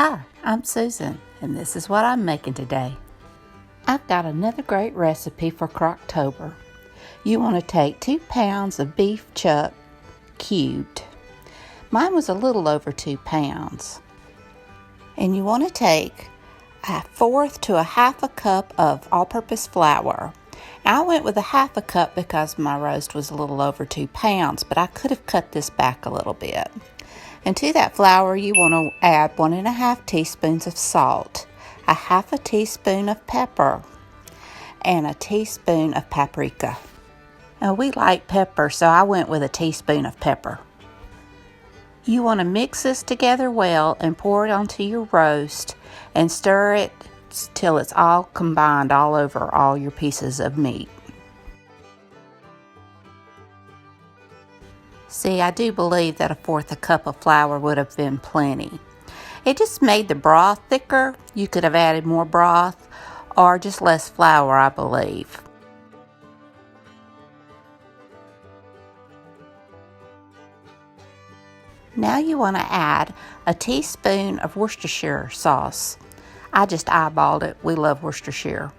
Hi, I'm Susan, and this is what I'm making today. I've got another great recipe for Crocktober. You want to take 2 pounds of beef chuck cubed. Mine was a little over 2 pounds. And you want to take 1/4 to 1/2 cup of all-purpose flour. Now, I went with 1/2 cup because my roast was a little over 2 pounds, but I could have cut this back a little bit. And to that flour, you want to add 1½ teaspoons of salt, 1/2 teaspoon of pepper, and a teaspoon of paprika. Now, we like pepper, so I went with a teaspoon of pepper. You want to mix this together well and pour it onto your roast and stir it till it's all combined all over all your pieces of meat. See, I do believe that 1/4 cup of flour would have been plenty. It just made the broth thicker. You could have added more broth or just less flour, I believe. Now you want to add a teaspoon of Worcestershire sauce. I just eyeballed it. We love Worcestershire.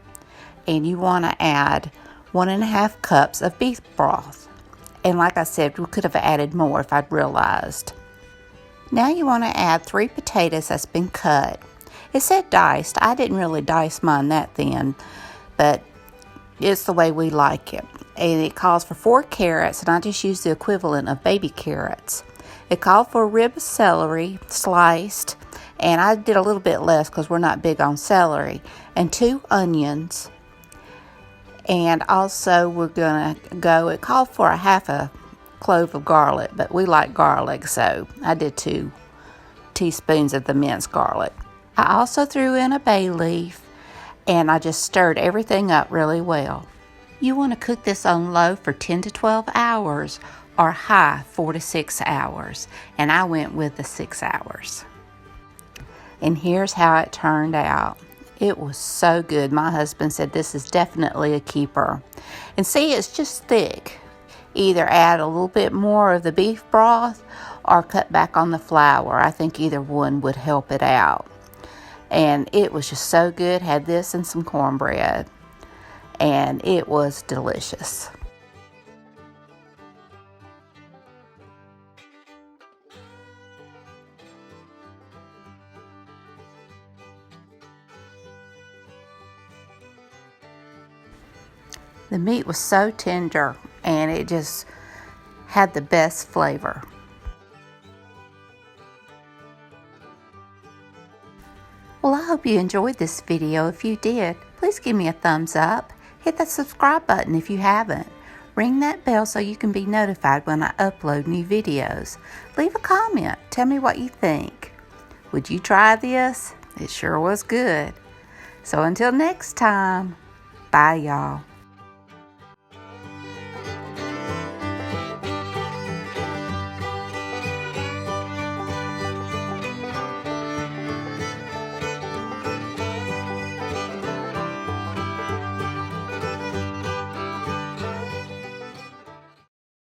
And you want to add 1½ cups of beef broth. And like I said, we could have added more if I'd realized. Now you want to add 3 potatoes that's been cut. It said diced. I didn't really dice mine that thin, but it's the way we like it. And it calls for 4 carrots, and I just used the equivalent of baby carrots. It called for a rib of celery, sliced, and I did a little bit less because we're not big on celery, and 2 onions. And also we're going to go, it called for 1/2 clove of garlic, but we like garlic, so I did 2 teaspoons of the minced garlic. I also threw in a bay leaf, and I just stirred everything up really well. You want to cook this on low for 10 to 12 hours or high 4 to 6 hours, and I went with the 6 hours. And here's how it turned out. It was so good. My husband said this is definitely a keeper. And see, it's just thick. Either add a little bit more of the beef broth or cut back on the flour. I think either one would help it out. And it was just so good. Had this and some cornbread. And it was delicious. The meat was so tender, and it just had the best flavor. Well, I hope you enjoyed this video. If you did, please give me a thumbs up. Hit that subscribe button if you haven't. Ring that bell so you can be notified when I upload new videos. Leave a comment. Tell me what you think. Would you try this? It sure was good. So until next time, bye y'all.